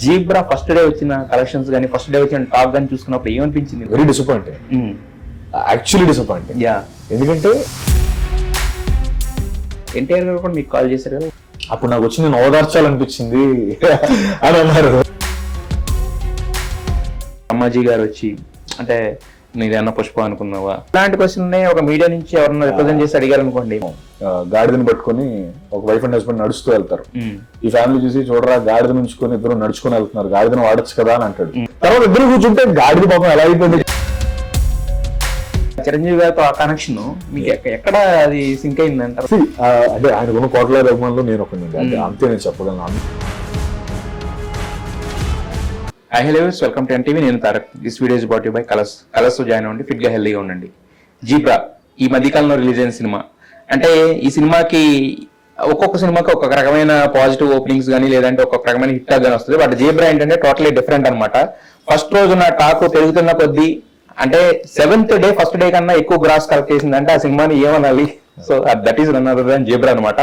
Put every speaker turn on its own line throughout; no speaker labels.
Zebra first day వచ్చిన collections కానీ first day వచ్చిన టాక్ కానీ చూసుకున్నప్పుడు ఏమనిపించింది?
Very disappointing, actually disappointing.
Yeah,
ఎందుకంటే
ఎన్టీఆర్ గారు కూడా మీకు కాల్ చేశారు కదా,
అప్పుడు నాకు వచ్చి నేను ఓదార్చాలనిపించింది అని అన్నారు.
అమ్మాజీ గారు వచ్చి అంటే నీదన్న పుష్ప అనుకున్నావా ఇలాంటి క్వశ్చన్ ఒక మీడియా నుంచి ఎవరన్నా రిప్రజెంట్ చేసి అడిగారు అనుకోండి,
గాడిదని పట్టుకొని ఒక వైఫ్ అండ్ హస్బెండ్ నడుస్తూ వెళ్తారు. ఈ ఫ్యామిలీ చూసి చూడరా గాడిద నుంచుకొని ఇద్దరు నడుచుకొని వెళ్తున్నారు, గాడిదని వాడచ్చు కదా అని అంటాడు. తర్వాత ఇద్దరు కూర్చుంటే గాడిద పాపం ఎలా అయిపోయింది.
చిరంజీవి గారితో ఆ కనెక్షన్ మీకు ఎక్కడ అది సింక్ అయింది అంటారు?
అంటే ఆయనకున్న కోట్లాది అభిమానులు నేను ఒకటి, అంటే అంతే నేను చెప్పగలను.
Hi hello, welcome to NTV. నేను Tarak. This video is brought you by colors. Colors join అవ్వండి, ఫిట్ గా హెల్దీగా ఉండండి. జీబ్రా ఈ మధ్యకాలంలో రిలీజ్ అయిన సినిమా. అంటే ఈ సినిమాకి ఒక్కొక్క సినిమాకి ఒక్కొక్క రకమైన పాజిటివ్ ఓపెనింగ్స్ కానీ లేదంటే ఒక్కొక్క రకమైన హిట్ కానీ వస్తుంది. బట్ జీబ్రా ఏంటంటే టోటలీ డిఫరెంట్ అనమాట. ఫస్ట్ రోజు నా టాక్ పెరుగుతున్న కొద్దీ అంటే 7th డే ఫస్ట్ డే కన్నా ఎక్కువ గ్రాస్ కలెక్ట్ చేసిందంటే ఆ సినిమాని ఏమనాలి? So that is none other than Zebra అనమాట.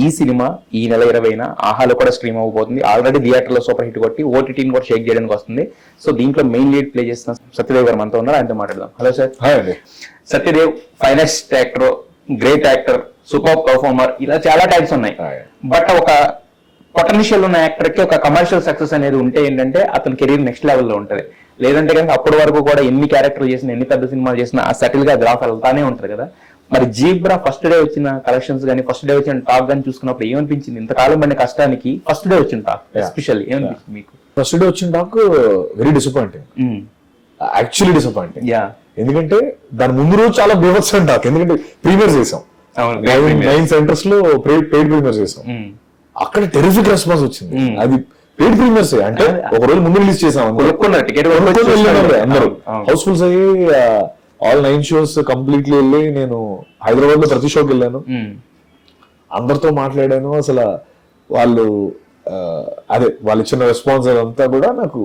ఈ సినిమా ఈ నెల 20న ఆహాలో కూడా స్ట్రీమ్ అవ్వబోతుంది. ఆల్రెడీ థియేటర్ లో సూపర్ హిట్ కొట్టి ఓటీటీని కూడా షేక్ చేయడానికి వస్తుంది. సో దీంట్లో మెయిన్ లీడ్ ప్లే చేసిన సత్యదేవ్ గారు మనతో ఉన్నారు, ఆయనతో మాట్లాడదాం. Hello sir.
హాయ్ అండి.
Satyadev finest actor, great actor, super performer, ఇలా చాలా టైప్స్ ఉన్నాయి. బట్ ఒక పొటెన్షియల్ ఉన్న యాక్టర్ కి ఒక కమర్షియల్ సక్సెస్ అనేది ఉంటే ఏంటంటే అతని కెరీర్ నెక్స్ట్ లెవెల్లో ఉంటుంది. లేదంటే కనుక అప్పటి వరకు కూడా ఎన్ని క్యారెక్టర్ చేసినా ఎన్ని పెద్ద సినిమాలు చేసినా ఆ సెటిల్ గా గ్రాఫ్ వెళ్తానే ఉంటుంది కదా. మరి జీబ్రా ఫస్ట్ డే వచ్చిన కలెక్షన్స్ కానీ ఫస్ట్ డే వచ్చిన టాక్ కానీ చూసుకున్నప్పుడు ఏమనిపించింది? ఇంతకాలం పడిన కష్టానికి ఫస్ట్ డే వచ్చిన టాక్ ఎస్పెషల్లీ ఏమనిపించింది మీకు?
ఫస్ట్ డే వచ్చిన talk very disappointing, actually disappointing.
Yeah,
ఎందుకంటే దాని ముందు రోజు చాలా బీభత్సం టాక్. ఎందుకంటే ప్రీమియర్ చేసాం, 9 సెంటర్స్ లో పెయిడ్ ప్రీమియర్ చేసాం. అక్కడ టెరిఫిక్ రెస్పాన్స్ వచ్చింది. అది పెయిడ్ ప్రీమియర్స్ అంటే ఒక రోజు ముందు రిలీజ్ చేసాం, అందరూ హౌస్ఫుల్స్ అయ్యి ఆల్ 9 షోస్ కంప్లీట్లీ వెళ్ళి నేను హైదరాబాద్ లో ప్రతి షోకి వెళ్ళాను, అందరితో మాట్లాడాను. అసలు వాళ్ళు వాళ్ళు ఇచ్చిన రెస్పాన్స్ అదంతా కూడా నాకు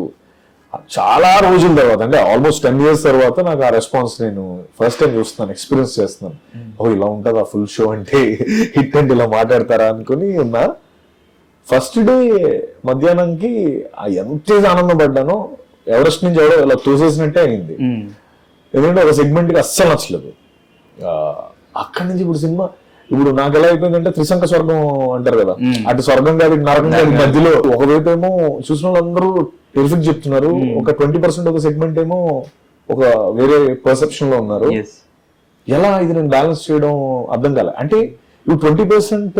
చాలా రోజుల తర్వాత, అంటే ఆల్మోస్ట్ 10 years తర్వాత నాకు ఆ రెస్పాన్స్ నేను ఫస్ట్ టైం చూస్తున్నాను, ఎక్స్పీరియన్స్ చేస్తున్నాను. ఓ ఇలా ఉంటుందా ఫుల్ షో అంటే, హిట్ అంటే ఇలా మాట్లాడతారా అనుకుని ఉన్నా. ఫస్ట్ డే మధ్యాహ్నంకి ఎంత ఆనందపడ్డానో, ఎవరెస్ట్ నుంచి ఎవరో ఇలా తోసేసినట్టే అయింది. ఎందుకంటే ఒక సెగ్మెంట్ కి అస్సలు నచ్చలేదు. అక్కడి నుంచి ఇప్పుడు నాకు ఎలా అయిపోయిందంటే త్రిశంక స్వర్గం అంటారు కదా, అటు స్వర్గం కాదు నరకం కాదు, మధ్యలో ఒకవైపు ఏమో చూసిన వాళ్ళందరూ టెరిఫిక్ చెప్తున్నారు, ఒక 20% ఒక సెగ్మెంట్ ఏమో ఒక వేరే పర్సెప్షన్ లో ఉన్నారు. ఎలా ఇది నేను బ్యాలెన్స్ చేయడం అర్థం కాలే. అంటే ఇప్పుడు 20%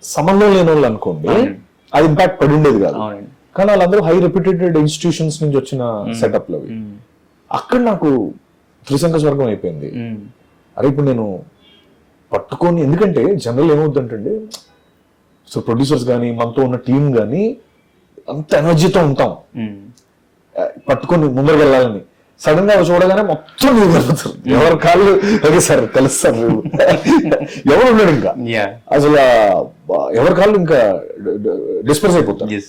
సంబంధం లేని వాళ్ళు అనుకోండి, అది ఇంపాక్ట్ పడి ఉండేది కాదు. కానీ వాళ్ళందరూ హై రెప్యూటెడ్ ఇన్స్టిట్యూషన్స్ నుంచి వచ్చిన సెటప్ లో అక్కడ నాకు త్రిశంక స్వర్గం అయిపోయింది. అరే ఇప్పుడు నేను పట్టుకొని, ఎందుకంటే జనరల్ ఏమవుతుందంటే సో ప్రొడ్యూసర్స్ కానీ మనతో ఉన్న టీం కానీ అంత ఎనర్జీతో ఉంటాం, పట్టుకొని ముందరికి వెళ్ళాలని. సడన్ గా చూడగానే మొత్తం నీకు కలుగుతారు, ఎవరి కాళ్ళు ఓకే సార్ కలుస్తారు, ఎవరు ఉన్నాడు ఇంకా అసలు ఎవరి కాళ్ళు ఇంకా డిస్పర్స్ అయిపోతారు.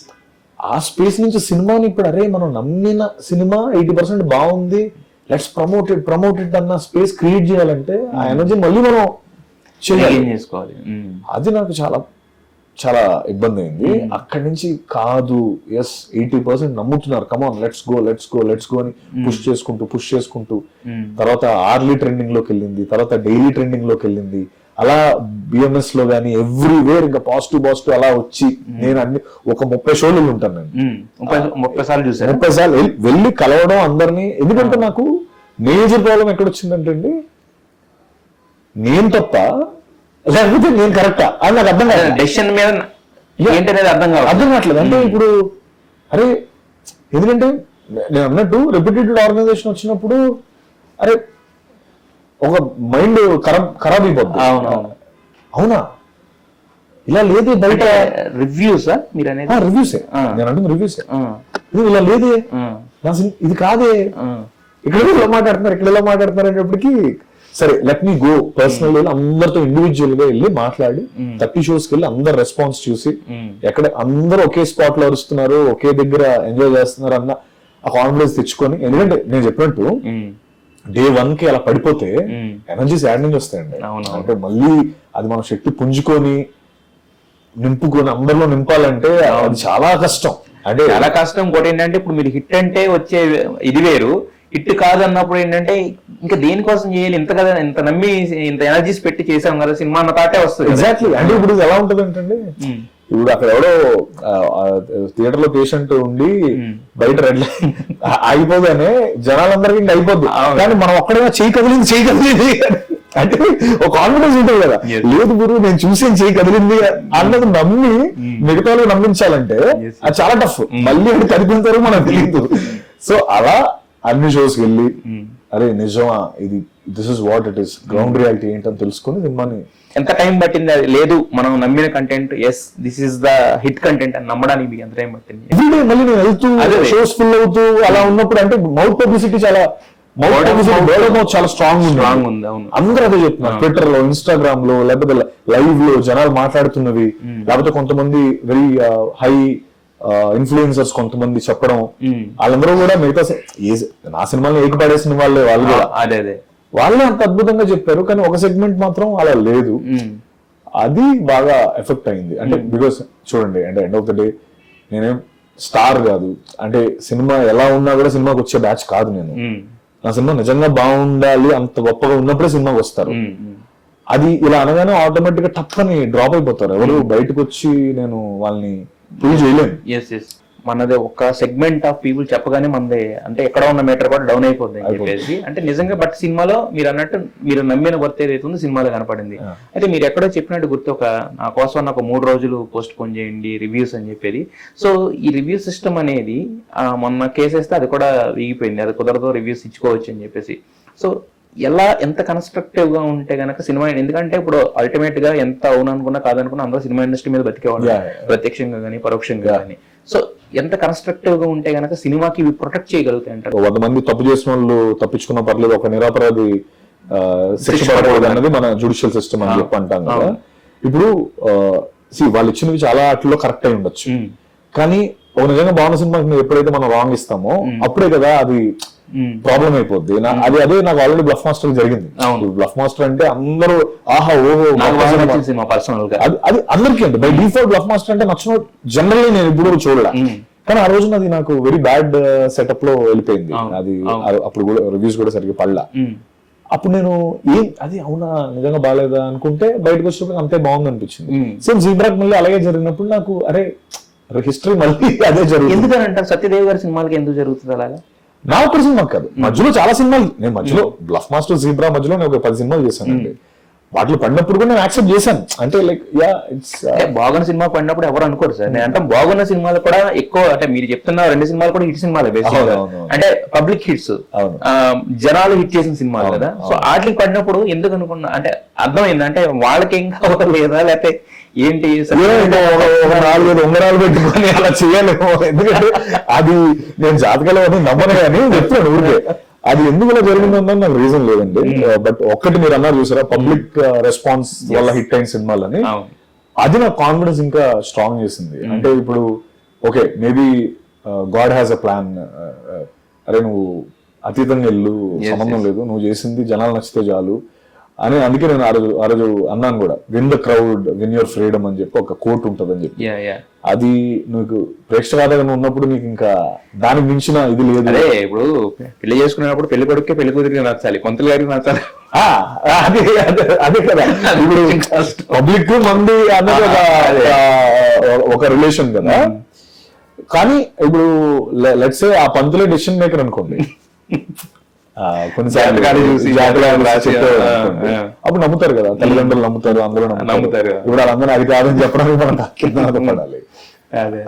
ఆ స్పేస్ నుంచి సినిమాని ఇప్పుడు అరే మనం నమ్మిన సినిమా 80% బాగుంది, లెట్స్ ప్రమోట్ ఇట్ అన్న స్పేస్ క్రియేట్ చేయాలంటే ఆ ఎనర్జీ మళ్ళీ మనం చేసుకోవాలి. అది నాకు చాలా చాలా ఇబ్బంది అయింది. అక్కడి నుంచి కాదు, ఎస్ 80% నమ్ముతున్నారు, కమాన్ లెట్స్ గో అని పుష్ చేసుకుంటూ తర్వాత ఆర్లీ ట్రెండింగ్ లోకి వెళ్ళింది, తర్వాత డైలీ ట్రెండింగ్ లోకి వెళ్ళింది. అలా బిఎంఎస్ లో గానీ ఎవ్రీవేర్ ఇంకా పాజిటివ్ అలా వచ్చి నేను అన్ని ఒక 30 షోలు ఉంటాను నేను, 30 సార్లు వెళ్ళి కలవడం అందరినీ. ఎందుకంటే నాకు మేజర్ ప్రాబ్లం ఎక్కడొచ్చిందంటే అండి, నేను తప్ప లేకపోతే నేను కరెక్టా అని నాకు అర్థం కాదు.
డెసిషన్ మీద
అర్థం కావట్లేదు. అంటే ఇప్పుడు అరే ఎందుకంటే నేను అన్నట్టు రెప్యూటెడ్ ఆర్గనైజేషన్ వచ్చినప్పుడు అరే ఒక మైండ్ ఖరాబ్ అయిపోద్ది. అవునా ఇలా లేదు, బయట
రివ్యూస్ మీరు అనేది
రివ్యూసే, నేను అంటుంది రివ్యూసే. ఇలా లేదే, ఇది కాదే, ఇక్కడ ఇలా మాట్లాడుతున్నారు అనేటప్పటికి సరే లెట్ మీ గో పర్సనల్ అందరితో ఇండివిజువల్ గా వెళ్ళి మాట్లాడి 30 షోస్కి వెళ్ళి అందరు రెస్పాన్స్ చూసి ఎక్కడ అందరూ ఒకే స్పాట్ లో అరుస్తున్నారు, ఒకే దగ్గర ఎంజాయ్ చేస్తున్నారు అన్న ఆ కాన్ఫిడెన్స్ తెచ్చుకొని. ఎందుకంటే నేను చెప్పినట్టు డే 1 కి అలా పడిపోతే ఎనర్జీస్ యాడ్ నుంచి వస్తాయండి. అంటే మళ్ళీ అది మనం శక్తి పుంజుకొని నింపుకొని అందరిలో నింపాలంటే అది చాలా కష్టం. అంటే
చాలా కష్టం. ఇంకోటి ఏంటంటే ఇప్పుడు మీరు హిట్ అంటే వచ్చే ఇది వేరు, హిట్ కాదు అన్నప్పుడు ఏంటంటే ఇంకా దేనికోసం చేయాలి, ఇంత కదా, ఇంత నమ్మి ఇంత ఎనర్జీస్ పెట్టి చేసాం కదా సినిమా అన్న తాటే వస్తుంది.
ఎగ్జాక్ట్లీ. అంటే ఇప్పుడు ఇది ఎలా ఉంటుంది అంటే ఇప్పుడు అక్కడ ఎవడో థియేటర్ లో పేషెంట్ ఉండి బయట రెడ్ ఆగిపోగానే జనాలందరికీ ఇంకా అయిపోద్ది, కానీ మనం ఒక్కడైనా చేయి కదిలింది అంటే ఒక కాన్ఫిడెన్స్ ఉంటుంది కదా, లేదు గురు నేను చూసి చేయి కదిలింది అన్నది నమ్మి మిగతా వాళ్ళు నమ్మించాలంటే అది చాలా టఫ్. మళ్ళీ అది కనిపించారు మనకు తెలియదు. సో అలా అన్ని షోస్కి వెళ్ళి అరే నిజమా ఇది, this is what it is, ground reality ఏంటని తెలుసుకుని సినిమాని.
ఎంత టైం పట్టింది? అది లేదు మనం నమ్మిన content, yes this is the hit content అని నమ్మడానికి మీకు ఎంత టైం పట్టింది?
ఎవ్రీడే మళ్ళీ నేను వెళ్తూ షోస్ ఫుల్ అవుతూ అలా ఉన్నప్పుడు అంటే మౌత్ పబ్లిసిటీ చాలా చాలా స్ట్రాంగ్ ఉంది. అందరూ అదే చెప్తున్నారు, ట్విట్టర్ లో, ఇన్స్టాగ్రామ్ లో, లేకపోతే లైవ్ లో జనాలు మాట్లాడుతున్నవి, లేకపోతే కొంతమంది వెరీ హై ఇన్ఫ్లుయెన్సర్స్ కొంతమంది చెప్పడం, వాళ్ళందరూ కూడా మిగతా నా సినిమాని ఏకపడేసిన వాళ్ళు కూడా వాళ్ళే అంత అద్భుతంగా చెప్పారు, కానీ ఒక సెగ్మెంట్ మాత్రం అలా లేదు. అది బాగా ఎఫెక్ట్ అయింది. అంటే బికాస్ చూడండి, అంటే ఎండ్ ఆఫ్ ద డే నేనేం స్టార్ కాదు, అంటే సినిమా ఎలా ఉన్నా కూడా సినిమాకి వచ్చే బ్యాచ్ కాదు నేను. నా సినిమా నిజంగా బాగుండాలి, అంత గొప్పగా ఉన్నప్పుడే సినిమాకి వస్తారు. అది ఇలా అనగానే ఆటోమేటిక్ గా టక్కని డ్రాప్ అయిపోతారు. ఎవరు బయటకు వచ్చి నేను వాళ్ళని ప్రూవ్ చేయలేను.
మనది ఒక సెగ్మెంట్ ఆఫ్ పీపుల్ చెప్పగానే మనది అంటే ఎక్కడ ఉన్న మీటర్ కూడా డౌన్ అయిపోతుంది అని చెప్పేసి. అంటే నిజంగా బట్ సినిమాలో మీరు అన్నట్టు మీరు నమ్మిన వర్త్ ఏదైతే ఉందో సినిమాలో కనపడింది. అయితే మీరు ఎక్కడో చెప్పినట్టు గుర్తు, ఒక నా కోసం ఒక 3 రోజులు పోస్ట్ పోన్ చేయండి రివ్యూస్ అని చెప్పేది. సో ఈ రివ్యూ సిస్టమ్ అనేది మొన్న కేసేస్తే అది కూడా వీగిపోయింది, అది కుదరదు రివ్యూస్ ఇచ్చుకోవచ్చు అని చెప్పేసి. సో ఎంత కన్స్ట్రక్టివ్ గా ఉంటే గనక సినిమా, ఎందుకంటే ఇప్పుడు అల్టిమేట్ గా ఎంత అవుననుకున్నా కాదనుకున్నా అందరూ సినిమా ఇండస్ట్రీ మీద బతికేవాళ్ళు, ప్రత్యక్షంగా కానీ పరోక్షంగా కానీ. సో ఎంత కన్స్ట్రక్టివ్ గా ఉంటే గనక సినిమాకి ఇవి ప్రొటెక్ట్ చేయగలుగుతాయి అంటారు.
100 మంది తప్పు చేసిన వాళ్ళు తప్పించుకున్న పర్లేదు, ఒక నిరపరాధి శిక్ష పడకూడదు అన్నది మన జ్యుడిషియల్ సిస్టమ్ అని చెప్పి అంటాం కదా. ఇప్పుడు వాళ్ళు ఇచ్చినవి చాలా వాటిలో కరెక్ట్ అయి ఉండొచ్చు, కానీ ఒక నిజంగా బాగున్న సినిమాకి ఎప్పుడైతే మనం రాంగ్ ఇస్తామో అప్పుడే కదా అది ప్రాబ్లం అయిపోద్ది. అదే నాకు ఆల్రెడీ బ్లఫ్ మాస్టర్ జరిగింది. బ్లఫ్ మాస్టర్ అంటే అందరూ ఆహా ఓహో
సినిమా పర్సనల్ గా
అది అందరికీ అంటే బై డిఫాల్ట్ బ్లఫ్ మాస్టర్ అంటే నచ్చిన జనరల్లీ నేను ఇప్పుడు చూడలే, కానీ ఆ రోజున అది నాకు వెరీ బ్యాడ్ సెటప్ లో వెళ్ళిపోయింది. అది అప్పుడు కూడా రివ్యూస్ కూడా సరిగ్గా పడలా. అప్పుడు నేను అది అవునా నిజంగా బాగాలేదా అనుకుంటే బయటకు వచ్చినప్పుడు అంతే బాగుంది అనిపించింది. సేమ్ జీబ్రాక్ మళ్ళీ అలాగే జరిగినప్పుడు నాకు అరే హిస్టరీ మళ్ళీ అదే జరుగుతుంది.
ఎందుకంటారు సత్యదేవ్ గారి సినిమాలకి ఎందుకు జరుగుతుంది అలాగా?
నా ఒక్క సినిమా కాదు, మధ్యలో చాలా సినిమాలు నేను మధ్యలో బ్లఫ్ మాస్టర్ జీబ్రా మధ్యలో నేను ఒక 10 సినిమాలు చేశానండి. వాటిలో పడినప్పుడు కూడా నేను యాక్సెప్ట్ చేశాను. అంటే లైక్ ఇట్స్
బాగున్న సినిమా పడినప్పుడు ఎవరు అనుకోరు సార్. నేను అంటే బాగున్న సినిమాలు కూడా ఎక్కువ, అంటే మీరు చెప్తున్న 2 సినిమాలు కూడా హిట్ సినిమాలే బేసిక్, అంటే పబ్లిక్ హిట్స్, జనాలు హిట్ చేసిన సినిమాలు కదా. సో వాటికి పడినప్పుడు ఎందుకు అనుకున్నా అంటే అర్థమైంది, అంటే వాళ్ళకి ఏం కావాలి లేదా, లేకపోతే ఏంటి
4-5 ఉంగరాలు పెట్టుకొని అలా చేయలేము. ఎందుకంటే అది నేను జాతకాలు నమ్మను కానీ చెప్తాను ఊరికే. అది ఎందుకు ఇలా జరిగిందని నాకు రీజన్ లేదండి. బట్ ఒక్కటి మీరు అన్నారు చూసారా, పబ్లిక్ రెస్పాన్స్ వల్ల హిట్ అయిన సినిమాలని, అది నా కాన్ఫిడెన్స్ ఇంకా స్ట్రాంగ్ చేసింది. అంటే ఇప్పుడు okay maybe God has a plan, అరే నువ్వు అతీతంగా వెళ్ళు, సంబంధం లేదు, నువ్వు చేసింది జనాలు నచ్చితే చాలు అని. అందుకే నేను ఆ రోజు అన్నాను కూడా, win the crowd win your freedom అని చెప్పి ఒక కోట్ ఉంటుంది అని చెప్పి. అది నీకు ప్రేక్షకాలుగా ఉన్నప్పుడు నీకు ఇంకా దానికి మించిన ఇది లేదు.
అదే ఇప్పుడు పెళ్లి చేసుకునేటప్పుడు పెళ్లి కొడుకే పెళ్లి కూతురికి నచ్చాలి, కొంతలు గారికి నచ్చాలి.
అదే కదా ఇప్పుడు పబ్లిక్ మంది అన్నది ఒక రిలేషన్ కదా. కానీ ఇప్పుడు లెట్స్ సే ఆ పంతులే డెసిషన్ మేకర్ అనుకోండి, కొన్నిసార్లు అప్పుడు నమ్ముతారు కదా, తల్లిదండ్రులు నమ్ముతారు, అందరూ నమ్ముతారు. ఇప్పుడు వాళ్ళందరూ అది కాదని చెప్పడానికి మనం పడాలి.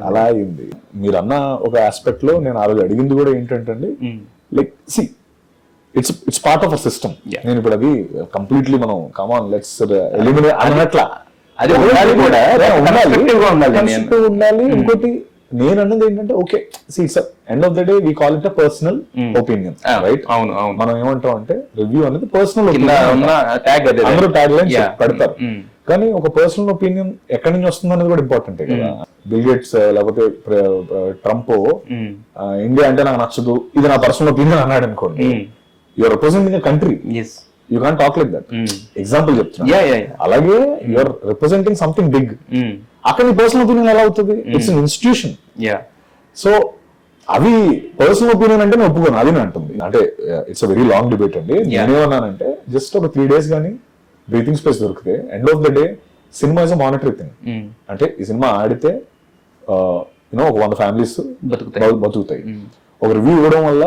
అలా అయింది. మీరు అన్న ఒక ఆస్పెక్ట్ లో నేను ఆ రోజు అడిగింది కూడా ఏంటంటే like see it's part of a system. నేను ఇప్పుడు అది కంప్లీట్లీ మనం కమాన్ లెట్స్ ఎలిమినేట్ అన్నట్ల అది ఉండాలి. ఇంకోటి నేను అన్నది ఏంటంటే okay end of the day we call it a personal opinion, right? మనం ఏమంటాం అంటే రివ్యూ అనేది పర్సనల్ ఒపీనియన్, అందరూ ట్యాగ్ లైన్ పెడతారు. కానీ ఒక పర్సనల్ ఒపీనియన్ ఎక్కడి నుంచి వస్తుంది అనేది కూడా ఇంపార్టెంట్ కదా. బిల్ గేట్స్ లేకపోతే ట్రంప్ ఇండియా అంటే నాకు నచ్చదు, ఇది నా పర్సనల్ ఒపీనియన్ అన్నాడు అనుకోండి, you're representing a country, you can't talk like that. Example చెప్తున్నా. అలాగే యూఆర్ రిప్రజెంటింగ్ సంథింగ్ బిగ్, అక్కడ నీ పర్సనల్ ఒపీనియన్ ఎలా అవుతుంది? It's an institution. సో అవి పర్సనల్ ఒపీనియన్ అంటే నేను ఒప్పుకోను, అది నేను అంటుంది. అంటే it's a very long debate అండి. నేనేమన్నానంటే జస్ట్ ఒక 3 days కానీ బ్రీతింగ్ స్పేస్ దొరికితే end of the day cinema is a monetary thing. అంటే ఈ సినిమా ఆడితే యూనో ఒక 100 ఫ్యామిలీస్ బతుకుతాయి. ఒక రివ్యూ ఇవ్వడం వల్ల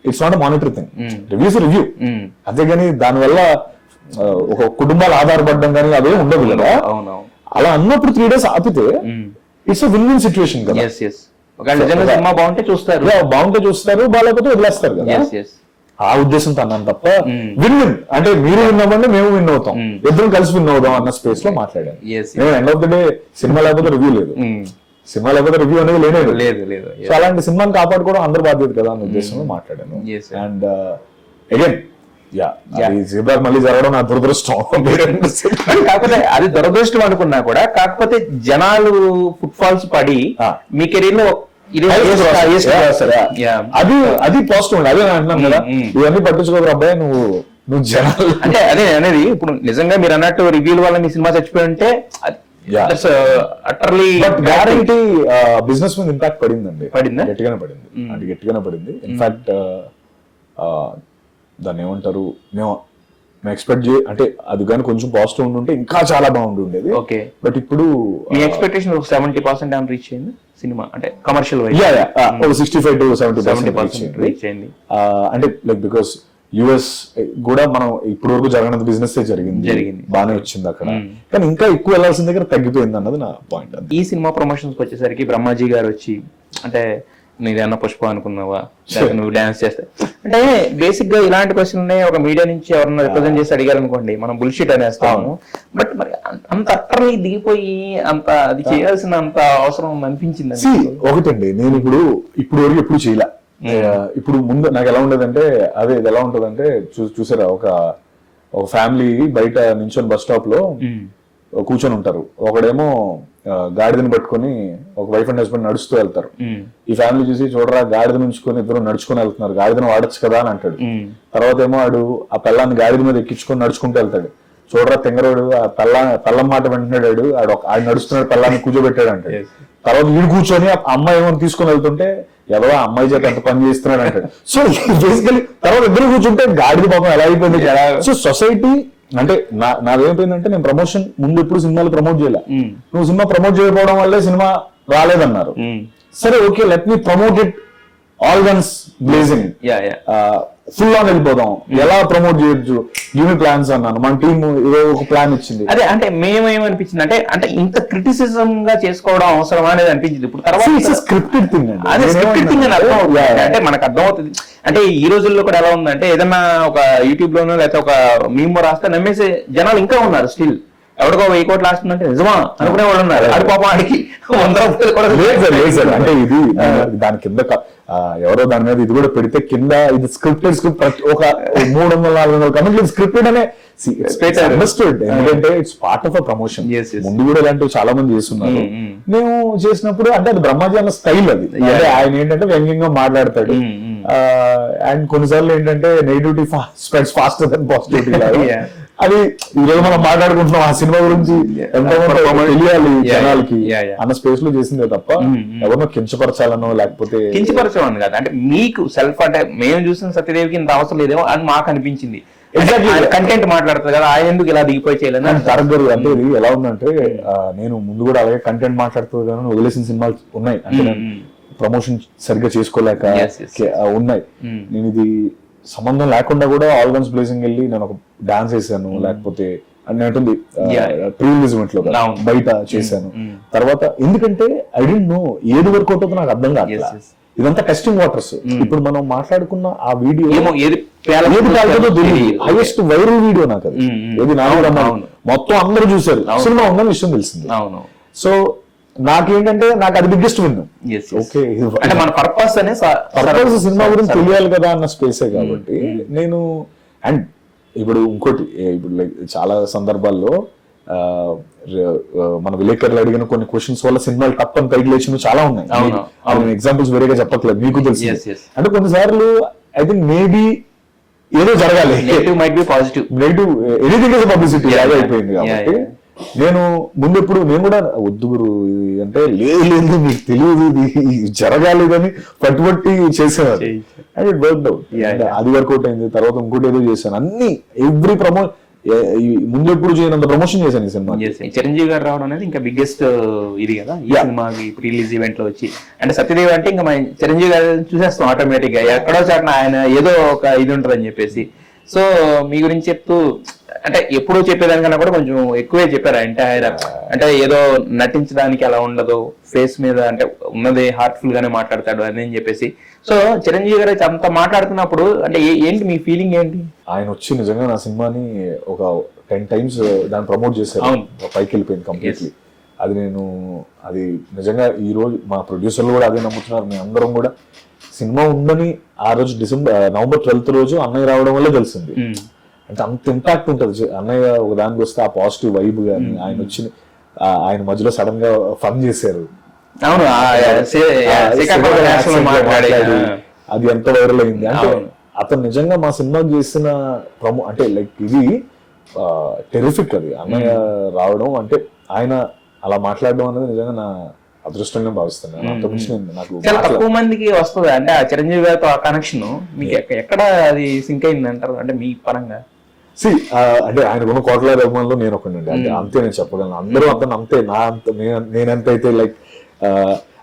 it's not a monetary thing. Reviews review, అంతేగాని దానివల్ల ఒక కుటుంబాలు ఆధారపడడం కానీ అదే ఉండదు కదా. అలా అన్నప్పుడు 3 days ఆపితే it's a win win situation కదా.
సినిమా బాగుంటే చూస్తారు,
బాగాలేకపోతే వదిలేస్తారు కదా. ఆ ఉద్దేశంతో అన్నాను తప్ప విన్ విన్ అంటే మీరు విన్ అవ్వండి మేము విన్ అవుతాం, ఇద్దరం కలిసి విన్ అవుదాం అన్న స్పేస్ లో మాట్లాడాను. నేను end of the day cinema లేకపోతే రివ్యూ లేదు, సినిమా లేకపోతే రివ్యూ అనేది లేదు. సో అలాంటి సినిమాని కాపాడుకోవడం అందరి బాధ్యత కదా అన్న ఉద్దేశంలో మాట్లాడాను. అండ్ అగైన్ జీబ్రాకి మళ్ళీ జరగడం నా దురదృష్టం.
కాకపోతే అది దురదృష్టం అనుకున్నా కూడా, కాకపోతే జనాలు ఫుట్ ఫాల్స్ పడి మీ కెరీర్ లో
అది పాజిటివ్. అదే అంటున్నాను కదా, ఇవన్నీ పట్టించుకోకరు అబ్బాయి నువ్వు జనాలు
అంటే అదే అనేది. ఇప్పుడు నిజంగా మీరు అన్నట్టు రివ్యూల వల్ల మీ సినిమా చచ్చిపోయి ఉంటే
గ్యారంటీ బిజినెస్ మీద ఇంపాక్ట్ పడిందండి. గట్టిగానే పడింది. ఇన్ఫాక్ట్ దాన్ని ఏమంటారు, మేము ఎక్స్పెక్ట్ అంటే అది కానీ కొంచెం పాజిటివ్ ఉండుంటే ఇంకా చాలా బాగుండి ఉండేది.
ఓకే,
బట్ ఇప్పుడు
మీ ఎక్స్పెక్టేషన్ 70% ఏమైనా రీచ్ అయింది సినిమా? అంటే కమర్షియల్
65 to 70% రీచ్ అయింది. అంటే లైక్ బికాస్ యుఎస్ కూడా మనం ఇప్పుడు వరకు జరగనంత బిజినెస్ జరిగింది, బాగానే వచ్చింది అక్కడ. కానీ ఇంకా ఎక్కువ వెళ్లాల్సిన దగ్గర తగ్గిపోయింది అన్నది నా పాయింట్.
ఈ సినిమా ప్రమోషన్స్ వచ్చేసరికి బ్రహ్మాజీ గారు వచ్చి, అంటే నీదన్నా పుష్ప అనుకున్నావా, నువ్వు డాన్స్ చేస్తా అంటే బేసిక్ గా ఇలాంటి క్వశ్చన్ ఒక మీడియా నుంచి ఎవరన్నా రిప్రజెంట్ చేసి అడిగారు అనుకోండి, మనం బుల్షిట్ అనేస్తాము. బట్ మరి అంత అట్టర్లీ దిగిపోయి అంత అది చేయాల్సిన అంత అవసరం అనిపించింది?
ఒకటండి, నేను ఇప్పుడు వరకు ఎప్పుడు చేయలే. ఇప్పుడు ముందు నాకు ఎలా ఉండదంటే, అదే ఇది ఎలా ఉంటదంటే చూసారా, ఒక ఫ్యామిలీ బయట నించొని బస్ స్టాప్ లో కూర్చొని ఉంటారు. ఒకడేమో గాడిదని పట్టుకొని ఒక వైఫ్ అండ్ హస్బెండ్ నడుస్తూ వెళ్తారు. ఈ ఫ్యామిలీ చూసి చూడరా గాడిద నుంచుకొని ఇద్దరు నడుచుకొని వెళ్తున్నారు, గాడిదను వాడచ్చు కదా అని అంటాడు. తర్వాత ఏమో ఆడు ఆ పిల్లాన్ని గాడిద మీద ఎక్కించుకొని నడుచుకుంటూ వెళ్తాడు. చూడరా తెంగరోడు ఆ పిల్లం మాట వింటున్నాడు, ఆడు నడుస్తున్నాడు, పిల్లాన్ని కూర్చోబెట్టాడు అంటాడు. తర్వాత వీడు కూర్చొని ఆ అమ్మాయి ఏమో తీసుకొని వెళ్తుంటే ఎవరో అమ్మాయి చేత ఎంత పని చేస్తున్నాడు అంటాడు. సో బేసికలీ తర్వాత ఇద్దరు కూర్చుంటే గాడిద పాపం ఎలా అయిపోయింది. సో సొసైటీ అంటే నాదేమైపోయిందంటే, నేను ప్రమోషన్ ముందు ఎప్పుడు సినిమాలు ప్రమోట్ చేయలే. నువ్వు సినిమా ప్రమోట్ చేయకపోవడం వల్లే సినిమా రాలేదన్నారు. సరే okay, let me promote it all guns blazing, full on వెళ్ళిపోదాం. ఎలా ప్రమోట్ చేయొచ్చు, గివ్ మీ ప్లాన్స్ అన్నాను. మన టీమ్ ఏదో ఒక ప్లాన్ ఇచ్చింది.
అదే అంటే మేమేమనిపించింది అంటే ఇంత క్రిటిసిజం గా చేసుకోవడం అవసరమా అనేది అనిపించింది. ఇప్పుడు తర్వాత
స్క్రిప్టెడ్ థింగ్ అండి,
అదే స్క్రిప్టెడ్ థింగ్ అని అర్థం అవుతుంది. అంటే మనకు అర్థమవుతుంది. అంటే ఈ రోజుల్లో కూడా ఎలా ఉందంటే, ఏదన్నా ఒక యూట్యూబ్ లోనో లేకపోతే ఒక మీమో రాస్తే నమ్మేసే జనాలు ఇంకా ఉన్నారు. స్టిల్ ఎవరికో 1000 కోట్లు రాస్తుందంటే నిజమా అనుకునే వాళ్ళు ఉన్నారు. అది పాపం ఆడికి 100 రూపాయలు కూడా
లేదు. అంటే ఇది దాని కింద ఎవరో దాని మీద ఇది కూడా పెడితే కింద ఇది స్క్రిప్టెడ్ స్క్రిప్ట్ ఒక 300-400 కమెంట్లు స్క్రిప్టెడ్ అనే అండర్స్టూడ్. ఎందుకంటే it's part of a promotion. ముందు కూడా ఇలాంటివి చాలా మంది చేస్తున్నారు. మేము చేసినప్పుడు అంటే అది బ్రహ్మాజీ అన్న స్టైల్. అది అంటే ఆయన ఏంటంటే వ్యంగ్యంగా మాట్లాడతాడు. అండ్ కొన్నిసార్లు ఏంటంటే negativity spreads faster than positivity. అది ఈరోజు మనం మాట్లాడుకుంటున్నాం ఆ సినిమా గురించి, తెలియాలి జనాలకి అన్న స్పేస్ లో చేసిందే తప్ప ఎవరినో కించపరచాలనో లేకపోతే
కించపరచమని కాదు. అంటే మీకు సెల్ఫ్, అంటే మేము చూసిన సత్యదేవికి ఇంత అవసరం లేదేమో అని మాకు అనిపించింది. కంటెంట్ మాట్లాడుతుంది కదా, ఆయన ఎందుకు ఇలా దిగిపోయి చేయలేదు
తరగరు. అంటే ఇది ఎలా ఉందంటే, నేను ముందు కూడా అలాగే కంటెంట్ మాట్లాడుతూ కానీ వదిలేసిన సినిమాలు ఉన్నాయి. అంటే ప్రమోషన్ సరిగ్గా చేసుకోలేక ఉన్నాయి. నేను ఇది సంబంధం లేకుండా కూడా ఆల్ గన్స్ బ్లేజింగ్ వెళ్ళి నేను ఒక డాన్స్ చేశాను, లేకపోతే అన్నట్టుంది ప్రీ రిలీజ్మెంట్ లో బయట చేశాను. తర్వాత ఎందుకంటే ఐ డోంట్ నో ఏది వర్క్ అవుతుందో నాకు అర్థం కాదు. ఇదంతా టెస్టింగ్ వాటర్స్. ఇప్పుడు మనం మాట్లాడుకున్న ఆ వీడియో ఏది కాలేదో తెలియదు. హైయెస్ట్ వైరల్ వీడియో నాకు అది. ఏది మొత్తం అందరూ చూసారు, సినిమా ఉందని విషయం తెలిసింది. సో నాకేంటంటే నాకు అది బిగ్గెస్ట్ విన్. ఓకే,
మన పర్పస్
సినిమా గురించి తెలియాలి కదా అన్న స్పేసే కాబట్టి నేను. అండ్ ఇప్పుడు ఇంకోటి, ఇప్పుడు లైక్ చాలా సందర్భాల్లో మన విలేకరులు అడిగిన కొన్ని క్వశ్చన్స్ వల్ల సినిమాలు తప్పని పైకి లేచినవి చాలా ఉన్నాయి. ఎగ్జాంపుల్స్ వేరేగా చెప్పట్లేదు, మీకు తెలుసు. అంటే కొన్నిసార్లు ఐ థింక్ మేబీ ఏదో జరగాలి,
negative might be positive,
negative anything is publicity లాగా అయిపోయింది కాబట్టి నేను ముందెప్పుడు నేను కూడా వద్దు గురు ఇది అంటే లేదు మీకు తెలియదు ఇది జరగాలేదని పట్టుబట్టి చేసేవారు. And it work out. అది వర్కౌట్ అయింది. తర్వాత ఇంకోటి ఏదో చేశాను. అన్ని ఎవ్రీ ముందెప్పుడు చేయనంత ప్రమోషన్ చేశాను ఈ సినిమా.
చిరంజీవి గారు రావడం అనేది ఇంకా బిగ్గెస్ట్ ఇది కదా ఈ సినిమాకి రిలీజ్ ఈవెంట్ లో వచ్చి. అంటే సత్యదేవ్ అంటే ఇంకా మన చిరంజీవి గారు చూసేస్తాం ఆటోమేటిక్ గా, ఎక్కడో చాటున ఆయన ఏదో ఒక ఇది ఉంటదని చెప్పేసి. సో మీ గురించి చెప్తూ అంటే ఎప్పుడూ చెప్పేదానికన్నా కూడా కొంచెం ఎక్కువే చెప్పారు. అంటే ఏదో నటించడానికి అలా ఉండదు, ఫేస్ మీద అంటే ఉన్నది హార్ట్ఫుల్ గానే మాట్లాడతాడు అని చెప్పేసి. సో చిరంజీవి గారు అంత మాట్లాడుతున్నప్పుడు అంటే ఏంటి మీ ఫీలింగ్ ఏంటి?
ఆయన వచ్చి నిజంగా నా సినిమాని ఒక 10 times దాన్ని ప్రమోట్ చేశారు. పైకి వెళ్ళిపోయింది కంప్లీట్లీ. అది నిజంగా ఈ రోజు మా ప్రొడ్యూసర్లు కూడా అదే నమ్ముతున్నారు. మేము అందరం కూడా సినిమా ఉందని ఆ రోజు November 12th రోజు అన్నయ్య రావడం వల్ల తెలిసింది. అంటే అంత ఇంపాక్ట్ ఉంటుంది. అన్నయ్య ఒక దానికి వస్తే ఆ పాజిటివ్ వైబ్ కానీ ఆయన వచ్చి ఆయన మధ్యలో సడన్ గా ఫన్ చేశారు. అది ఎంత వైరల్ అయింది అంటే అతను నిజంగా మా సినిమాకి చేసిన అంటే లైక్ ఇది టెరిఫిక్. అది అన్నయ్య రావడం అంటే ఆయన అలా మాట్లాడడం అనేది నిజంగా నా అదృష్టంగా భావిస్తున్నాను. అంతకుమించి నాకు
చాలా తక్కువ మందికి వస్తుంది అంటే ఆ చిరంజీవి గారితో ఆ కనెక్షన్ మీకు ఎక్కడ అది సింక్ అయింది అంటారు అంటే మీ పరంగా?
అంటే ఆయన ఉన్న కోట్లాది అభిమానులు నేను ఒకటి అంటే అంతే నేను చెప్పగలను. అందరూ అతను అంతే నా అంత నేనెంత అయితే లైక్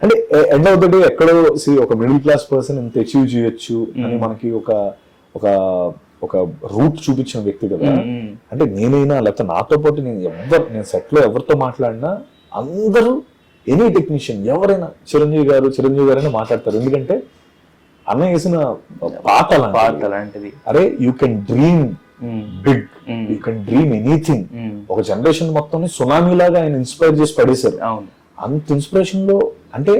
అంటే ఎండ్ ఆఫ్ ద డే ఎక్కడో ఒక మిడిల్ క్లాస్ పర్సన్ ఎంత అచీవ్ చేయొచ్చు అని మనకి ఒక రూట్ చూపించిన వ్యక్తి కదా. అంటే నేనైనా లేకపోతే నాతో పాటు నేను సెట్ లో ఎవరితో మాట్లాడినా అందరూ ఎనీ టెక్నీషియన్ ఎవరైనా చిరంజీవి గారైనా మాట్లాడతారు. ఎందుకంటే అన్న వేసిన పాట
లాంటిది.
అరే you can dream big, you can dream anything. ఒక జనరేషన్ మొత్తం సునామీ లాగా ఆయన ఇన్స్పైర్ చేసి పడేశారు. అంత ఇన్స్పిరేషన్ లో అంటే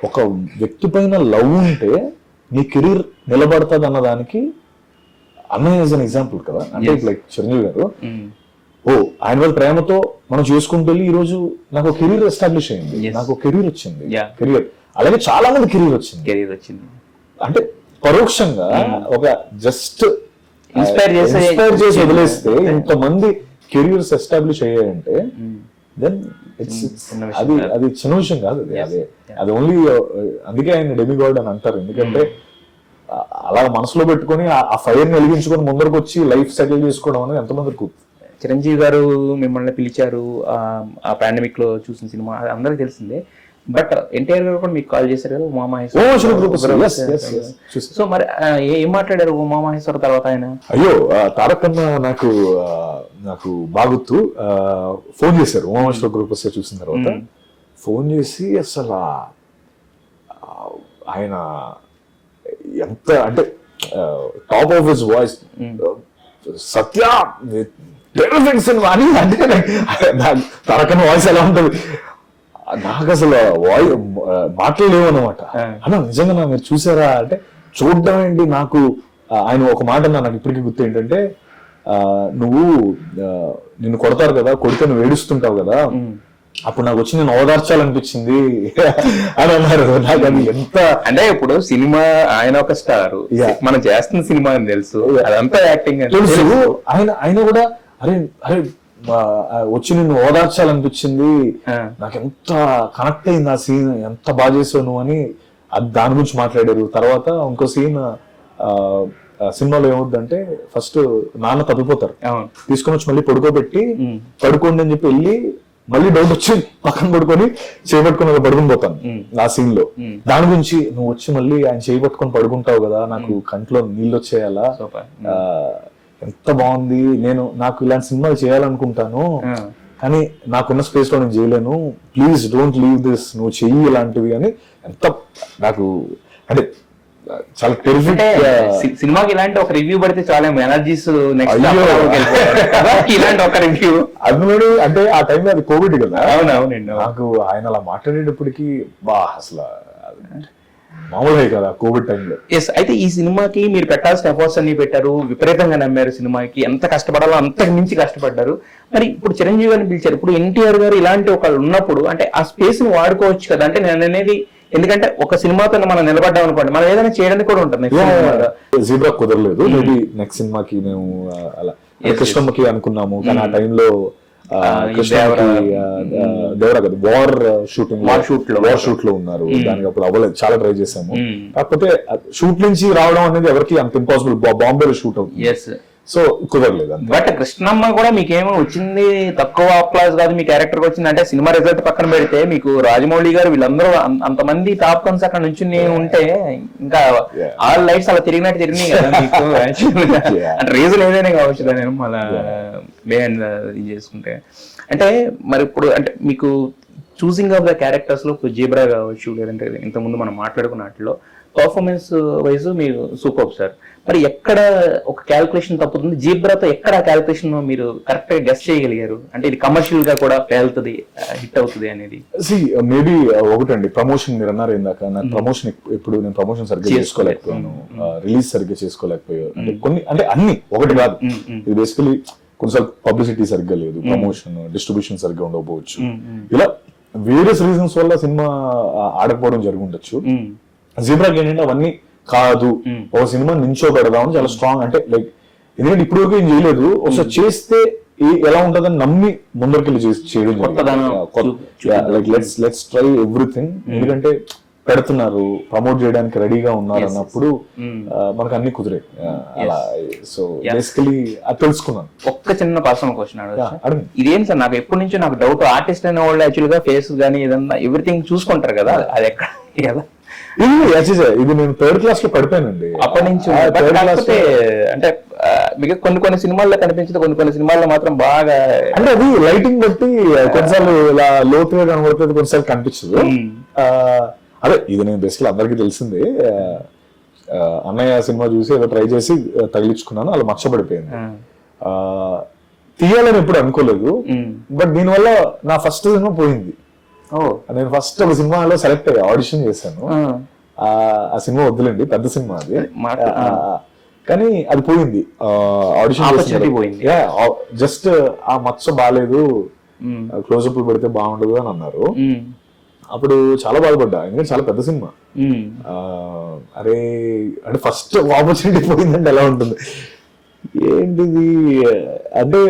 ఒక వ్యక్తి పైన లవ్ ఉంటే నీ కెరీర్ నిలబడుతుంది అన్నదానికి అన్నయ్య ఈజ్ అన్ ఎగ్జాంపుల్ కదా. అంటే లైక్ చిరంజీవి గారు ఆయన వాళ్ళ ప్రేమతో మనం చేసుకుంటూ వెళ్ళి ఈ రోజు నాకు కెరీర్ ఎస్టాబ్లిష్ అయింది, నాకు కెరీర్ వచ్చింది. కెరీర్ అలాగే చాలా మంది కెరీర్ వచ్చింది. అంటే పరోక్షంగా ఒక జస్ట్ ఇన్స్పైర్ చేసి వదిలేస్తే ఇంతమంది కెరీర్స్ ఎస్టాబ్లిష్ అయ్యాయంటే దెన్ అది చిన్న విషయం కాదు. అది ఓన్లీ అందుకే ఆయన డెమిగాడ్ అని అంటారు. ఎందుకంటే అలా మనసులో పెట్టుకుని ఆ ఫైర్ ని వెలిగించుకొని ముందరకు వచ్చి లైఫ్ సెటిల్ చేసుకోవడం అనేది ఎంతమందికి.
చిరంజీవి గారు మిమ్మల్ని పిలిచారు ఆ పాండమిక్ లో చూసిన సినిమా అందరికి తెలిసిందే. బట్ ఎన్టీఆర్ గారు కూడా మీకు కాల్ చేశారు కదా ఉమామహేశ్వర. సో మరి ఏం మాట్లాడారు ఉమామహేశ్వర తర్వాత ఆయన?
అయ్యో తారక్ అన్న నాకు బాగుతూ ఫోన్ చేశారు. ఉమామహేశ్వర గ్రూప్ వస్తే చూసిన తర్వాత ఫోన్ చేసి అసలు ఆయన ఎంత అంటే top of his voice Satya cinema అని అంటే తారకన్న వాయిస్ ఎలా ఉంటుంది నాకు అసలు మాట్లాడలేవు అనమాట. అన్న నిజంగా మీరు చూసారా అంటే చూడడం ఏంటి నాకు ఆయన ఒక మాట నాకు ఇప్పటికీ గుర్తు ఏంటంటే నువ్వు నిన్ను కొడతారు కదా, కొడితే నువ్వు ఏడుస్తుంటావు కదా, అప్పుడు నాకు వచ్చి నేను ఓదార్చాలనిపించింది అని అన్నారు. నాకు అది ఎంత
అంటే ఇప్పుడు సినిమా ఆయన ఒక స్టార్, మనం చేస్తున్న సినిమా అని తెలుసు, అదంతా యాక్టింగ్
తెలుసు. ఆయన కూడా అరే వచ్చి నిన్ను ఓదార్చాలనిపించింది, నాకు ఎంత కనెక్ట్ అయింది ఆ సీన్, ఎంత బాగా చేసావు నువ్వు అని దాని గురించి మాట్లాడారు. తర్వాత ఇంకో సీన్ సినిమాలో ఏమవుద్దంటే ఫస్ట్ నాన్న తప్పిపోతారు, తీసుకొని వచ్చి మళ్ళీ పడుకోబెట్టి పడుకోండి అని చెప్పి వెళ్ళి మళ్ళీ డౌట్ వచ్చి పక్కన పడుకొని చేయబట్టుకుని పడుకుని పోతాను ఆ సీన్ లో. దాని గురించి నువ్వు వచ్చి మళ్ళీ ఆయన చేయబట్టుకొని పడుకుంటావు కదా, నాకు కంట్లో నీళ్ళు వచ్చేయాలా, ఎంత బాగుంది, నాకు ఇలాంటి సినిమాలు చేయాలనుకుంటాను కానీ నాకున్న స్పేస్ లో నేను చేయలేను, ప్లీజ్ డోంట్ లీవ్ దిస్, నువ్వు చెయ్యి ఇలాంటివి అని. ఎంత నాకు అంటే చాలా టెరిఫిక్.
సినిమాకి ఇలాంటి ఒక రివ్యూ పడితే చాలా ఎనర్జీస్ ఇలాంటి ఒక రివ్యూ
అందులో అంటే ఆ టైంలో అది కోవిడ్ కదా. అవునవునండి. నాకు ఆయన అలా మాట్లాడేటప్పటికి అసలు మామూలుగా కదా కోవిడ్ టైంలో.
ఎస్. అయితే ఈ సినిమాకి మీరు పెట్టాల్సిన ఎఫర్ట్స్ అన్ని పెట్టారు, విపరీతంగా నమ్మారు, సినిమాకి ఎంత కష్టపడాలో అంతకు మించి కష్టపడ్డారు. మరి ఇప్పుడు చిరంజీవి గారిని పిలిచారు, ఇప్పుడు ఎన్టీఆర్ గారు ఇలాంటి ఒకళ్ళు ఉన్నప్పుడు అంటే ఆ స్పేస్ ని వాడుకోవచ్చు కదా. అంటే నేను అనేది ఎందుకంటే ఒక సినిమాతో మనం నిలబడ్డాం అనుకోండి, మనం ఏదైనా చేయడానికి కూడా ఉంటుంది.
జీబ్రా కుదరలేదు, మేబీ నెక్స్ట్ సినిమాకి మేము అలా కృష్ణమ్మకి అనుకున్నాము కానీ ఆ టైంలో దేవరా కదా వార్ షూటింగ్
War shoot లో.
వార్ షూట్ లో ఉన్నారు. దానికి అప్పుడు అవ్వలేదు, చాలా ట్రై చేసాము. కాకపోతే షూట్ నుంచి రావడం అనేది ఎవరికి అంత ఇంపాసిబుల్. బాంబేలో షూట్ అవుతుంది,
ఎస్.
సో కుదరలేదు అంతే.
బట్ కృష్ణమ్మ కూడా మీకేమో వచ్చింది తక్కువ అప్లాజ్ కాదు, మీ క్యారెక్టర్ వచ్చింది అంటే సినిమా రిజల్ట్ పక్కన పెడితే మీకు రాజమౌళి గారు వీళ్ళందరూ అంతమంది టాప్ కన్స్ అక్కడ నుంచి ఉంటే ఇంకా ఆల్ లైఫ్స్ అలా తిరిగినట్టు తిరిగినాయి కదా మీకు. అంటే రీజన్ ఏదైనా కావచ్చు నేను మళ్ళా ఇది చేసుకుంటే. అంటే మరి ఇప్పుడు అంటే మీకు చూసింగ్ ఆఫ్ ద క్యారెక్టర్స్ లో ఇప్పుడు జీబ్రా కావచ్చు, లేదంటే ఇంతకుముందు మనం మాట్లాడుకున్న వాటిలో పర్ఫార్మెన్స్ వైజ్ మీరు సూపర్ సార్. మరి ఎక్కడ ఒక క్యాల్కులేషన్ తప్పుతుంది జీబ్రాతో, ఎక్కడ క్యాల్కులేషన్ మీరు కరెక్ట్ గా గెస్ చేయగలిగారు? అంటే ఇది కమర్షియల్ గా కూడా పేలుతుంది, హిట్ అవుతుంది అనేది.
మేబీ ఒకటండి, ప్రమోషన్ మీరు అన్నారు ఇందాక. నాకు ప్రమోషన్ ఇప్పుడు నేను ప్రమోషన్ సరిగ్గా చేసుకోలేకపోయాను, రిలీజ్ సరిగ్గా చేసుకోలేకపోయాను. అంటే కొన్ని అంటే అన్ని ఒకటి కాదు, ఇది బేసికలీ కొన్నిసార్లు పబ్లిసిటీ సరిగ్గా లేదు, ప్రమోషన్ డిస్ట్రిబ్యూషన్ సరిగ్గా ఉండకపోవచ్చు, ఇలా వేరియస్ రీజన్స్ వల్ల సినిమా ఆడకపోవడం జరిగి ఉండొచ్చు. జీబ్రాకి ఏంటంటే అవన్నీ కాదు, ఒక సినిమా నించో పెడదామని చాలా స్ట్రాంగ్, అంటే లైక్ ఎందుకంటే ఇప్పుడు వరకు ఏం చేయలేదు, ఒకసారి చేస్తే ఎలా ఉంటుందని నమ్మి ముందరికెళ్ళి చేయడం. లైక్ లెట్స్ ట్రై ఎవ్రీథింగ్, ఎందుకంటే పెడుతున్నారు, ప్రమోట్ చేయడానికి రెడీగా ఉన్నారు అన్నప్పుడు మనకు అన్ని కుదిరే అలా. సో బేసికలీ అది తెలుసుకున్నాను.
ఒక్క చిన్న పర్సనల్ క్వశ్చన్ అడగ, ఇదేం సార్ నాకు ఎప్పటి నుంచో నాకు డౌట్, ఆర్టిస్ట్ అనే వాళ్ళు యాక్చువల్ గా ఫేస్ గానీ ఏదన్నా ఎవ్రీథింగ్ చూసుకుంటారు కదా, అది ఎక్కడ కదా?
ఇది నేను థర్డ్ క్లాస్ లో పడిపోయానండి
అప్పటి నుంచి. అంటే మీకు కొన్ని సినిమాల్లో కనిపించింది, కొన్ని సినిమాల్లో మాత్రం బాగా
అంటే అది లైటింగ్ బట్టి కొన్నిసార్లు ఇలా లోతుగా కనబడుతుంది, కొన్నిసార్లు కనిపించదు. అదే ఇది నేను బేసికలీ అందరికీ తెలిసింది, అన్నయ్య సినిమా చూసి ఏదో ట్రై చేసి తగిలించుకున్నాను, అలా మచ్చబడిపోయింది. తీయాలని ఎప్పుడు అనుకోలేదు, బట్ దీనివల్ల నా ఫస్ట్ సినిమా పోయింది. నేను ఫస్ట్ ఒక సినిమాలో సెలెక్ట్ అయ్యి ఆడిషన్ చేశాను, ఆ సినిమా వద్దులేండి, పెద్ద సినిమా అది, కానీ అది పోయింది. ఆడిషన్ జస్ట్ ఆ మచ్చ బాగాలేదు, క్లోజప్ పెడితే బాగుండదు అని అన్నారు. అప్పుడు చాలా బాధపడ్డా, ఎందుకంటే చాలా పెద్ద సినిమా. అరే అంటే ఫస్ట్ ఆపర్చునిటీ పోయిందంటే ఎలా ఉంటుంది, ఏంటిది అంటే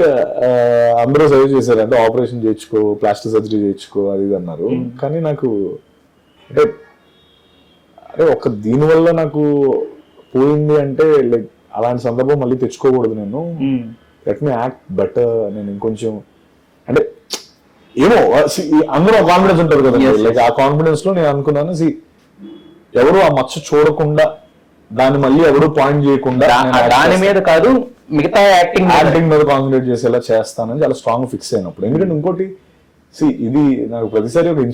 అందరూ సజెస్ట్ చేశారు, అంటే ఆపరేషన్ చేయించుకో, ప్లాస్టిక్ సర్జరీ చేయించుకో, అది ఇది అన్నారు. కానీ నాకు అంటే అరే ఒక దీనివల్ల నాకు పోయింది అంటే లైక్ అలాంటి సందర్భం మళ్ళీ తెచ్చుకోకూడదు, నేను లెట్ మీ యాక్ట్ బెటర్, నేను ఇంకొంచెం అంటే ఏమో అందరూ కాన్ఫిడెన్స్ ఉంటుంది కదా, లైక్ ఆ కాన్ఫిడెన్స్ లో నేను అనుకున్నాను, ఎవరు ఆ మచ్చ చూడకుండా, దాన్ని మళ్ళీ ఎవరు పాయింట్ చేయకుండా
దాని మీద కాదు మిగతా
యాక్టింగ్ మీద కాన్సన్ట్రేట్ చేసేలా చేస్తానని చాలా స్ట్రాంగ్ ఫిక్స్ అయినప్పుడు. ఎందుకంటే ఇంకోటి ఇది నాకు ప్రతిసారి ఒక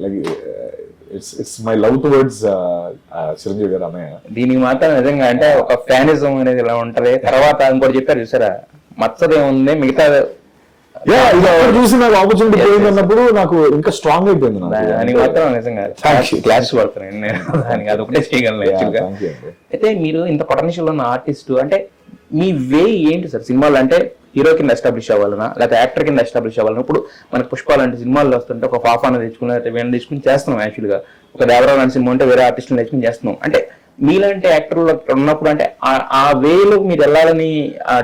like it's my love towards Chiranjeevi గారు అన్నయ్య.
దీనికి మాత్రం నిజంగా అంటే ఒక ఫ్యానిజం అనేది ఇలా ఉంటది. తర్వాత ఇంకోటి చెప్పారు చూసారా, మచ్చదేముంది మిగతా
ఇది ఎవరు చూసి నాకు ఆపర్చునిటీ పోయింది అన్నప్పుడు నాకు ఇంకా స్ట్రాంగ్ అయిపోయింది.
దానికి మాత్రం నిజంగా క్లాస్ పడుతున్నాను నేను, దానికి అది ఒకటే చేయగలను యాక్చువల్గా. అయితే మీరు ఇంత పొటెన్షియల్ ఉన్న ఆర్టిస్ట్, అంటే మీ వే ఏంటి సార్ సినిమాలు? అంటే హీరో కింద ఎస్టాబ్లిష్ అవ్వాలన్నా, లేకపోతే యాక్టర్ కింద ఎస్టాబ్లిష్ అవ్వాలన్నా? ఇప్పుడు మనకు పుష్పాలు అంటే సినిమాల్లో వస్తుంటే ఒక పాపాన్ని తెచ్చుకుని, లేకపోతే వీళ్ళని తెచ్చుకుని చేస్తున్నాం యాక్చువల్గా. ఒక దేవరావు లాంటి సినిమా ఉంటే వేరే ఆర్టిస్టులు తెచ్చుకుని చేస్తున్నాం. అంటే మీలాంటి యాక్టర్లు ఉన్నప్పుడు అంటే ఆ వేలో మీరు వెళ్ళాలని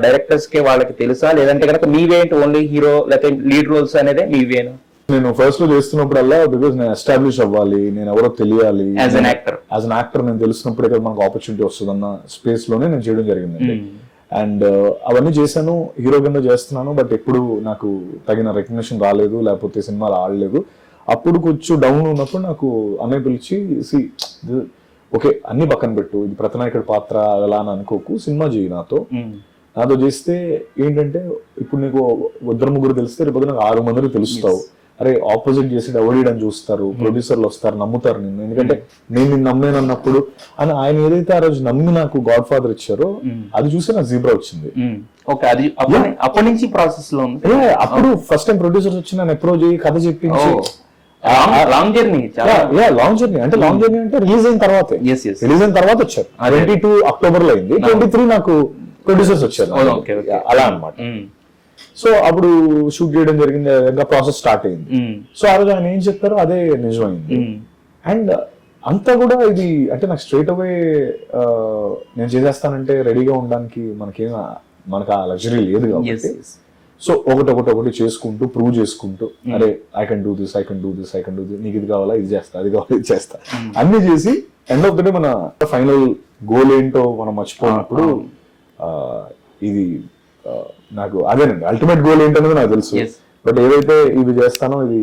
డైరెక్టర్స్ కి వాళ్ళకి తెలుసా, లేదంటే కనుక మీ వే అంటే ఓన్లీ హీరో లేకపోతే లీడ్ రోల్స్ అనేది మీ వేనా?
నేను ఫస్ట్ లో చేస్తున్నప్పుడల్లా బికాస్ నేను ఎస్టాబ్లిష్ అవ్వాలి, నేను ఎవరో తెలియాలి యాజ్ అన్ యాక్టర్ నేను తెలిసినప్పుడే కదా మనకు ఆపర్చునిటీ వస్తుందన్న స్పేస్ లోనే నేను చేయడం జరిగిందండి. అండ్ అవన్నీ చేశాను, హీరో కింద చేస్తున్నాను, బట్ ఎప్పుడు నాకు తగిన రికగ్నిషన్ రాలేదు, లేకపోతే సినిమాలు ఆడలేదు. అప్పుడు కొంచెం డౌన్ ఉన్నప్పుడు నాకు అన్నయ్య పిలిచి, ఓకే అన్ని పక్కన పెట్టు, ఇది ప్రతినాయకుడి పాత్ర అలా అని అనుకోకు, సినిమా చేయి నాతో చేస్తే ఏంటంటే ఇప్పుడు నీకు ఇద్దరు ముగ్గురు తెలిస్తే రేపు నాకు 6 మందికి తెలుస్తావు. అరే ఆపోజిట్ చేసి ఎవడీడని చూస్తారు, ప్రొడ్యూసర్లు వస్తారు, నమ్ముతారు నిన్ను, ఎందుకంటే నేను నిన్ను నమ్మేను అన్నప్పుడు అని ఆయన ఏదైతే ఆ రోజు నమ్మి నాకు గాడ్ ఫాదర్ ఇచ్చారో అది చూసి నాకు జీబ్రా వచ్చింది.
అప్పటి నుంచి ప్రాసెస్ లో
అప్పుడు ఫస్ట్ టైం ప్రొడ్యూసర్స్ వచ్చి నన్ను అప్రోచ్ అయ్యి కథ చెప్పించి
లాంగ్ జర్నీ
అంటే లాంగ్ జర్నీ అంటే రిలీజ్ అయిన తర్వాత వచ్చారు. 22 అక్టోబర్ లో అయింది, 23 నాకు ప్రొడ్యూసర్స్ వచ్చారు అలా అన్నమాట. సో అప్పుడు షూట్ చేయడం జరిగింది, ఇంకా ప్రాసెస్ స్టార్ట్ అయింది. సో ఆ రోజు ఆయన ఏం చెప్తారో అదే నిజమైంది. అండ్ అంతా కూడా ఇది అంటే నాకు స్ట్రైట్ అవే నేను చేసేస్తానంటే రెడీగా ఉండడానికి మనకు ఆ లగ్జరీ లేదు కాబట్టి, సో ఒకటి చేసుకుంటూ ప్రూవ్ చేసుకుంటూ అరే ఐ కెన్ డూ దిస్ నీకు ఇది కావాలా ఇది చేస్తా అది కావాలా ఇది చేస్తా అన్ని చేసి ఎండ్ ఆఫ్ ద డే మన ఫైనల్ గోల్ ఏంటో మనం మర్చిపోయినప్పుడు ఇది నాకు అదేనండి అల్టిమేట్ గోల్ ఏంటనేది నాకు తెలుసు. బట్ ఏదైతే ఇది చేస్తానో ఇది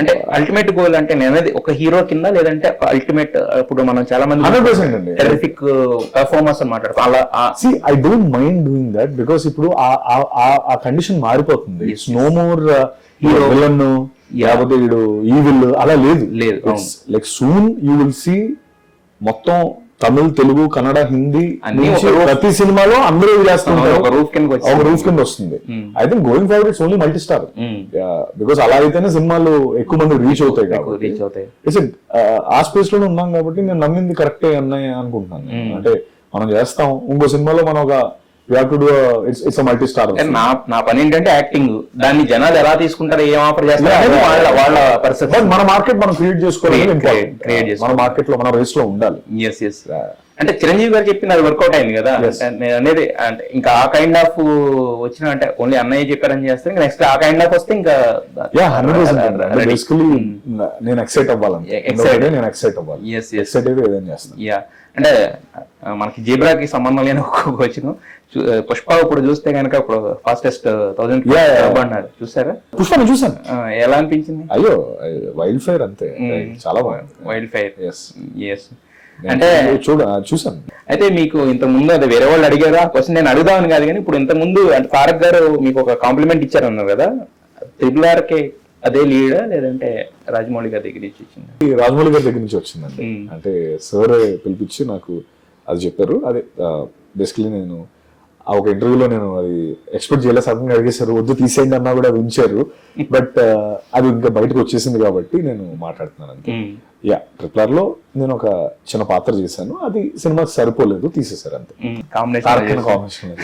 అంటే అల్టిమేట్ గోల్ అంటే నేను అనేది ఒక హీరో కింద లేదంటే అల్టిమేట్ ఇప్పుడు మనం చాలా మంది
100% అండి
టెరిఫిక్ పెర్ఫార్మన్స్ అని మాట్లాడుతాం అలా
I don't mind doing that because ఇప్పుడు ఆ కండిషన్ మారిపోతుంది. It's no more hero villain లేకపోతే వీడు ఈవిల్ అలా లేదు. Like soon you will see మొత్తం తమిళ్ తెలుగు కన్నడ హిందీ ప్రతి సినిమాలో అందరూ చేస్తుంటారు ఒక రూఫ్ కింద వస్తుంది. I think going forward it's only multi star because అలా అయితేనే సినిమాలు ఎక్కువ మంది రీచ్ అవుతాయి కాబట్టి ఆ స్పేస్ లోనే ఉన్నాం కాబట్టి నేను నమ్మింది కరెక్టే అన్నాయి అనుకుంటున్నాను. అంటే మనం చేస్తాం ఇంకో సినిమాలో మనం ఒక ఇట్స్ మల్టీ స్టార్.
నా పని ఏంటంటే యాక్టింగ్, దాన్ని జనాలు ఎలా తీసుకుంటారు ఏం ఆఫర్ చేస్తారు వాళ్ళ పరిస్థితి.
మన మార్కెట్ మనం క్రియేట్ చేసుకోవాలి, మన మార్కెట్ లో మన రేస్ లో ఉండాలి.
అంటే చిరంజీవి గారు చెప్పింది అది వర్కౌట్ అయింది కదా నేను అనేది. అంటే ఇంకా ఆ కైండ్ ఆఫ్ వచ్చిన అంటే ఓన్లీ అన్నయ్య చెప్పారని చేస్తే ఇంకా నెక్స్ట్ ఆ కైండ్ ఆఫ్ వస్తే ఇంకా
నేను ఎక్సైట్ అవ్వాలి.
అంటే మనకి జీబ్రాకి సంబంధం లేని ఒక్కొక్క వచ్చిన పుష్ప ఇప్పుడు చూస్తే కనుక ఇప్పుడు ఫాస్టెస్ట్ 1000 అన్నారు చూసారా?
పుష్ప చూసాను,
ఎలా అనిపించింది?
అయ్యో వైల్డ్ ఫైర్ అంతే, చాలా బాగుంది
వైల్డ్ ఫైర్. అంటే
చూసాను.
అయితే మీకు ఇంత ముందు అది వేరే వాళ్ళు అడిగారా క్వశ్చన్, నేను అడుగుదామని కాదు కానీ ఇప్పుడు ఇంత ముందు అంటే తారక్ గారు మీకు ఒక కాంప్లిమెంట్ ఇచ్చారన్నారు కదా, RRR కి అదే లీడా లేదంటే రాజమౌళి గారి దగ్గర నుంచి వచ్చింది?
రాజమౌళి గారి దగ్గర నుంచి వచ్చిందండి. అంటే సార్ పిలిపించి నాకు అది చెప్పారు. అదే బేసికలీ నేను ఒక ఇంటర్వ్యూలో నేను అది ఎక్స్పెక్ట్ చేయలేదు, సడన్ గా అడిగేశారు వద్దు తీసేయండి అన్నా కూడా అది ఉంచారు. బట్ అది ఇంకా బయటకు వచ్చేసింది కాబట్టి నేను మాట్లాడుతున్నాను అంతే. RRR లో నేను ఒక చిన్న పాత్ర చేశాను, అది సినిమాకి సరిపోలేదు తీసేశారు అంతే.
కాంబినేషన్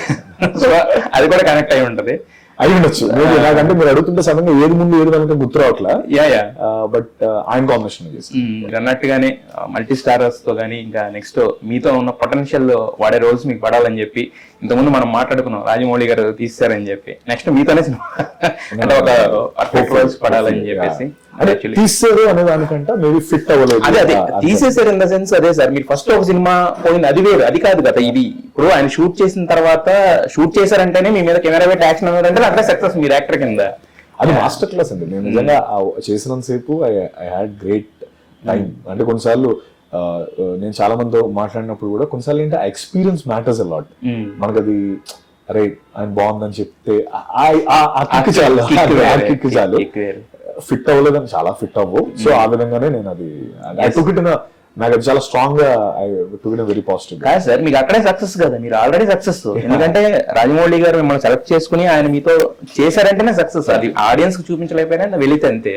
అది కూడా కనెక్ట్ అయి ఉంటది
అయి ఉండొచ్చు. నాకంటే మీరు అడుగుతుంటే సడన్ గా ఏది ముందు ఏది వెనక గుర్తు రావట్లా. బట్ ఆయన కాంబినేషన్
అన్నట్టుగానే మల్టీ స్టారర్స్ తో గానీ ఇంకా నెక్స్ట్ మీతో ఉన్న పొటెన్షియల్ వాడే రోల్స్ మీకు పడాలని చెప్పి ఇంతకుముందు మనం మాట్లాడుకున్నాం, రాజమౌళి గారు తీస్తారని చెప్పి. నెక్స్ట్ మీతోనే అంటే ఒక పర్ఫెక్ట్ రోల్స్ పడాలని చెప్పేసి
తీసారు అనే దానికంటే మేబీ ఫిట్ అవ్వలేదు.
అదే తీసేసారు ఇన్ ద సెన్స్ అదే సార్, మీరు ఫస్ట్ ఒక సినిమా పోయింది అది వేరు, అది కాదు కదా ఇది. ఇప్పుడు ఆయన షూట్ చేసిన తర్వాత షూట్ చేశారంటేనే మీ మీద కెమెరా పెట్టి యాక్షన్ అన్నారంటే అక్కడ సక్సెస్ మీరు యాక్టర్ కింద.
అది మాస్టర్ క్లాస్ అండి. నేను నిజంగా చేసినంత సేపు ఐ హ్యాడ్ గ్రేట్ టైం. అంటే కొన్నిసార్లు నేను చాలా మందితో మాట్లాడినప్పుడు కూడా కొన్నిసార్లు ఏంటంటే ఎక్స్పీరియన్స్ మ్యాటర్స్ అ లాట్. మనకు అది అరే ఆయన బాగుందని చెప్తే చాలు, ఫిట్ అవ్వలేదని చాలా ఫిట్ అవ్వవు. సో ఆ విధంగానే నేను అది నాకు అది చాలా స్ట్రాంగ్ గా వెరీ పాజిటివ్.
కాదు సార్, మీకు అక్కడే సక్సెస్ కదా, మీరు ఆల్రెడీ సక్సెస్. ఎందుకంటే రాజమౌళి గారు మిమ్మల్ని సెలెక్ట్ చేసుకుని ఆయన మీతో చేశారంటేనే సక్సెస్. అది ఆడియన్స్ కు చూపించలేకపోయినా వెళితే అంతే.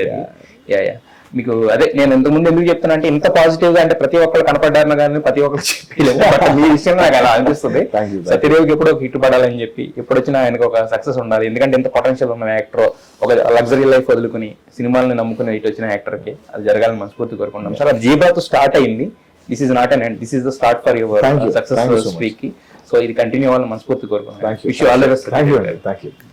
మీకు అదే నేను ఇంతకు ముందు ఎందుకు చెప్తున్నా అంటే ఇంత పాజిటివ్ గా అంటే ప్రతి ఒక్కరు కనపడ్డారు కానీ ప్రతి ఒక్కరు చెప్పలేదు. బట్ మీ విషయం నాకు అలా అనిపిస్తుంది. సత్యదేవికి ఎప్పుడో హిట్ పడాలని చెప్పి ఎప్పుడు వచ్చినా ఆయనకు ఒక సక్సెస్ ఉండాలి. ఎందుకంటే ఇంత పొటెన్షియల్ ఉన్న యాక్టర్ ఒక లగ్జరీ లైఫ్ వదులుకుని సినిమాలని నమ్ముకుని ఇటు వచ్చిన యాక్టర్ కి అది జరగాలని మనస్ఫూర్తి కోరుకుంటాం సార్. అది జీబ్రాతో స్టార్ట్ అయింది. This is not an end, this is the start for your success streak కి. సో ఇది కంటిన్యూ అవ్వాలని మనస్ఫూర్తి కోరుకుంటాం. Wish you all the best.